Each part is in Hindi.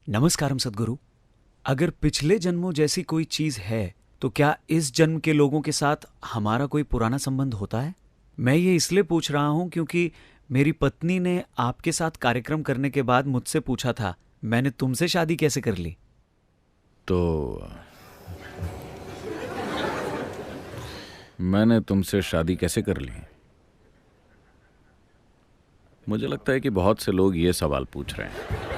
नमस्कारम सद्गुरु। अगर पिछले जन्मों जैसी कोई चीज है तो क्या इस जन्म के लोगों के साथ हमारा कोई पुराना संबंध होता है? मैं ये इसलिए पूछ रहा हूँ क्योंकि मेरी पत्नी ने आपके साथ कार्यक्रम करने के बाद मुझसे पूछा था, मैंने तुमसे शादी कैसे कर ली? तो मैंने तुमसे शादी कैसे कर ली? मुझे लगता है कि बहुत से लोग ये सवाल पूछ रहे हैं।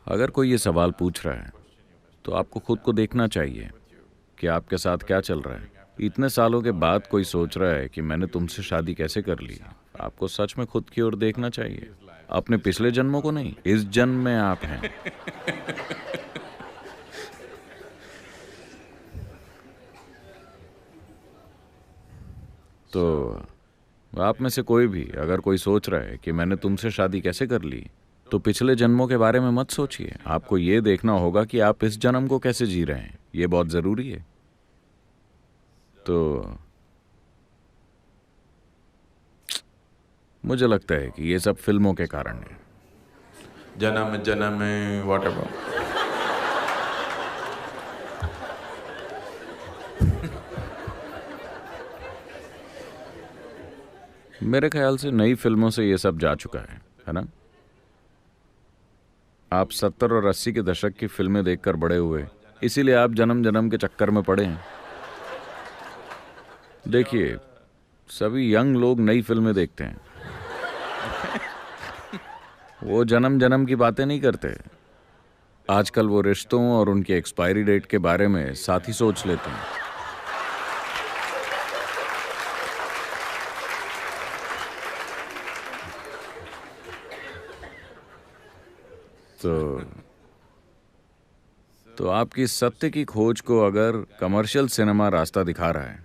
अगर कोई ये सवाल पूछ रहा है तो आपको खुद को देखना चाहिए कि आपके साथ क्या चल रहा है। इतने सालों के बाद कोई सोच रहा है कि मैंने तुमसे शादी कैसे कर ली। आपको सच में खुद की ओर देखना चाहिए, अपने पिछले जन्मों को नहीं। इस जन्म में आप हैं। तो आप में से कोई भी अगर कोई सोच रहा है कि मैंने तुमसे शादी कैसे कर ली, तो पिछले जन्मों के बारे में मत सोचिए। आपको ये देखना होगा कि आप इस जन्म को कैसे जी रहे हैं। ये बहुत जरूरी है। तो मुझे लगता है कि ये सब फिल्मों के कारण है। जन्म जन्म वॉट एवर। मेरे ख्याल से नई फिल्मों से ये सब जा चुका है ना? आप 70 और 80 के दशक की फिल्में देखकर बड़े हुए, इसीलिए आप जन्म जन्म के चक्कर में पड़े हैं। देखिए, सभी यंग लोग नई फिल्में देखते हैं। वो जन्म जन्म की बातें नहीं करते। आजकल वो रिश्तों और उनकी एक्सपायरी डेट के बारे में साथ ही सोच लेते हैं। तो आपकी सत्य की खोज को अगर कमर्शियल सिनेमा रास्ता दिखा रहा है,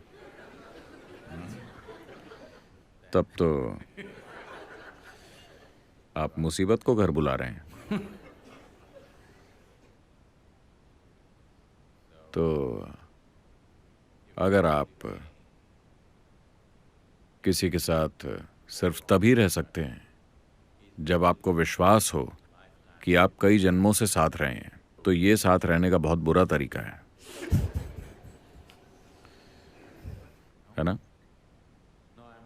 तब तो आप मुसीबत को घर बुला रहे हैं। तो अगर आप किसी के साथ सिर्फ तभी रह सकते हैं जब आपको विश्वास हो कि आप कई जन्मों से साथ रहे हैं, तो ये साथ रहने का बहुत बुरा तरीका है ना?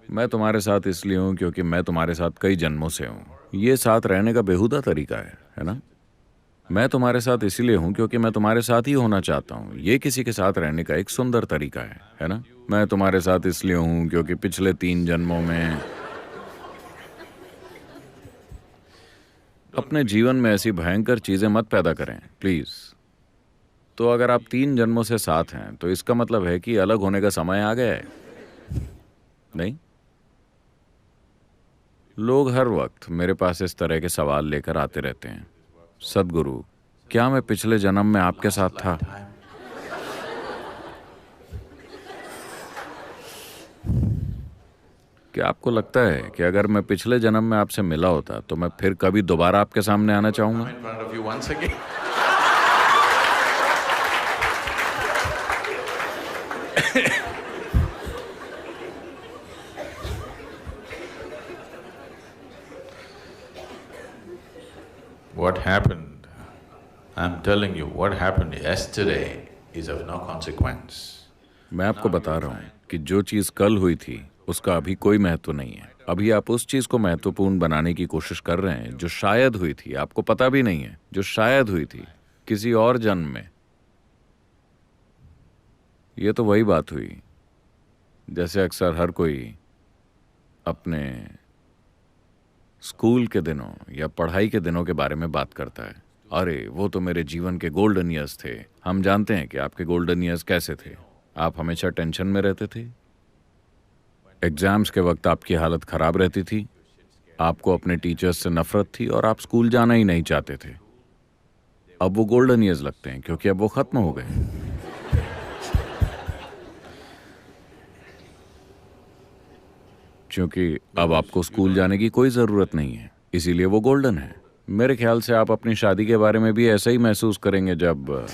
मैं तुम्हारे साथ इसलिए हूं क्योंकि मैं तुम्हारे साथ कई जन्मों से हूं। ये साथ रहने का बेहुदा तरीका है ना? मैं तुम्हारे साथ इसलिए हूं क्योंकि मैं तुम्हारे साथ ही होना चाहता हूं। ये किसी के साथ रहने का एक सुंदर तरीका है ना? मैं तुम्हारे साथ इसलिए हूं क्योंकि पिछले 3 जन्मों में अपने जीवन में ऐसी भयंकर चीजें मत पैदा करें प्लीज। तो अगर आप 3 जन्मों से साथ हैं तो इसका मतलब है कि अलग होने का समय आ गया है। नहीं, लोग हर वक्त मेरे पास इस तरह के सवाल लेकर आते रहते हैं। सद्गुरु, क्या मैं पिछले जन्म में आपके साथ था? क्या आपको लगता है कि अगर मैं पिछले जन्म में आपसे मिला होता तो मैं फिर कभी दोबारा आपके सामने आना चाहूंगा? What happened? I'm telling you, what happened yesterday is of no consequence. मैं आपको बता रहा हूं कि जो चीज कल हुई थी उसका अभी कोई महत्व नहीं है। अभी आप उस चीज को महत्वपूर्ण बनाने की कोशिश कर रहे हैं जो शायद हुई थी, आपको पता भी नहीं है, जो शायद हुई थी किसी और जन्म में। ये तो वही बात हुई जैसे अक्सर हर कोई अपने स्कूल के दिनों या पढ़ाई के दिनों के बारे में बात करता है। अरे वो तो मेरे जीवन के गोल्डन ईयर्स थे। हम जानते हैं कि आपके गोल्डन ईयर्स कैसे थे। आप हमेशा टेंशन में रहते थे, एग्जाम्स के वक्त आपकी हालत खराब रहती थी, आपको अपने टीचर्स से नफरत थी और आप स्कूल जाना ही नहीं चाहते थे। अब वो गोल्डन ईयर्स लगते हैं क्योंकि अब वो खत्म हो गए। क्योंकि अब आपको स्कूल जाने की कोई जरूरत नहीं है, इसीलिए वो गोल्डन है। मेरे ख्याल से आप अपनी शादी के बारे में भी ऐसा ही महसूस करेंगे जब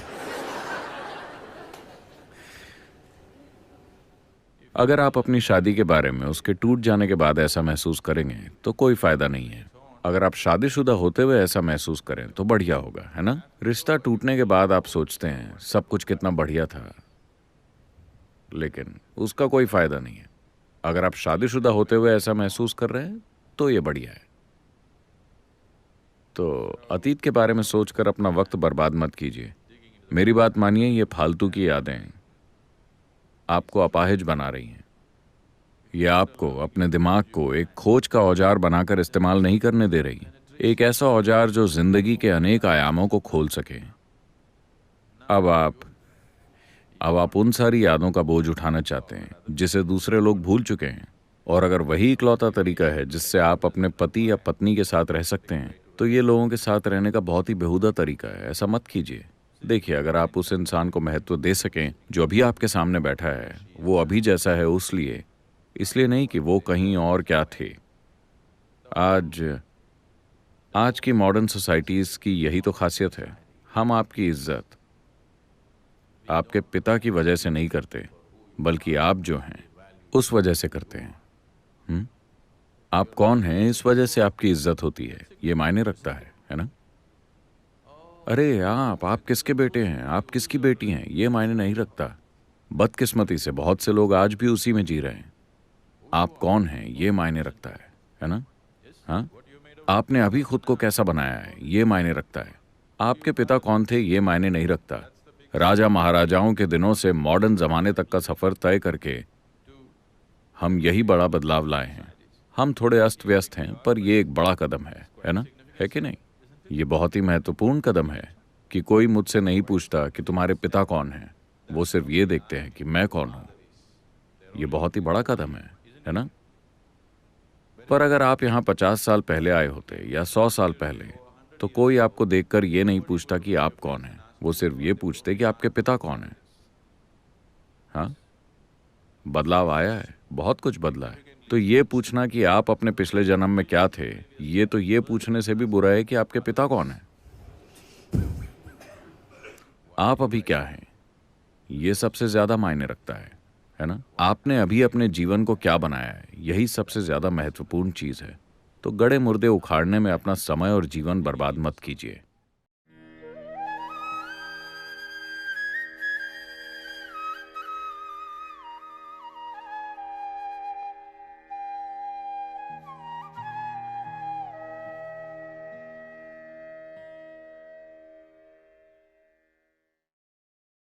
अगर आप अपनी शादी के बारे में उसके टूट जाने के बाद ऐसा महसूस करेंगे तो कोई फायदा नहीं है। अगर आप शादीशुदा होते हुए ऐसा महसूस करें तो बढ़िया होगा, है ना? रिश्ता टूटने के बाद आप सोचते हैं सब कुछ कितना बढ़िया था, लेकिन उसका कोई फायदा नहीं है। अगर आप शादीशुदा होते हुए ऐसा महसूस कर रहे हैं तो ये बढ़िया है। तो अतीत के बारे में सोचकर अपना वक्त बर्बाद मत कीजिए। मेरी बात मानिए, ये फालतू की यादें आपको अपाहिज बना रही हैं। ये आपको अपने दिमाग को एक खोज का औजार बनाकर इस्तेमाल नहीं करने दे रही। एक ऐसा औजार जो जिंदगी के अनेक आयामों को खोल सके। अब आप उन सारी यादों का बोझ उठाना चाहते हैं जिसे दूसरे लोग भूल चुके हैं, और अगर वही इकलौता तरीका है जिससे आप अपने पति या पत्नी के साथ रह सकते हैं, तो ये लोगों के साथ रहने का बहुत ही बेहुदा तरीका है। ऐसा मत कीजिए। देखिए, अगर आप उस इंसान को महत्व दे सकें जो अभी आपके सामने बैठा है, वो अभी जैसा है इसलिए नहीं कि वो कहीं और क्या थे। आज की मॉडर्न सोसाइटीज़ की यही तो खासियत है। हम आपकी इज्जत आपके पिता की वजह से नहीं करते, बल्कि आप जो हैं उस वजह से करते हैं। आप कौन हैं इस वजह से आपकी इज्जत होती है, ये मायने रखता है ना? अरे आप किसके बेटे हैं, आप किसकी बेटी हैं, ये मायने नहीं रखता। बदकिस्मती से बहुत से लोग आज भी उसी में जी रहे हैं। आप कौन हैं ये मायने रखता है ना? हाँ, आपने अभी खुद को कैसा बनाया है ये मायने रखता है। आपके पिता कौन थे ये मायने नहीं रखता। राजा महाराजाओं के दिनों से मॉडर्न जमाने तक का सफर तय करके हम यही बड़ा बदलाव लाए हैं। हम थोड़े अस्त व्यस्त हैं, पर ये एक बड़ा कदम है ना? है कि नहीं? ये बहुत ही महत्वपूर्ण कदम है कि कोई मुझसे नहीं पूछता कि तुम्हारे पिता कौन हैं, वो सिर्फ ये देखते हैं कि मैं कौन हूं। ये बहुत ही बड़ा कदम है ना? पर अगर आप यहाँ 50 साल पहले आए होते या 100 साल पहले, तो कोई आपको देखकर ये नहीं पूछता कि आप कौन हैं, वो सिर्फ ये पूछते कि आपके पिता कौन हैं। हाँ, बदलाव आया है, बहुत कुछ बदला है। तो ये पूछना कि आप अपने पिछले जन्म में क्या थे, ये पूछने से भी बुरा है कि आपके पिता कौन हैं। आप अभी क्या हैं, ये सबसे ज्यादा मायने रखता है ना? आपने अभी अपने जीवन को क्या बनाया है, यही सबसे ज्यादा महत्वपूर्ण चीज है। तो गड़े मुर्दे उखाड़ने में अपना समय और जीवन बर्बाद मत कीजिए।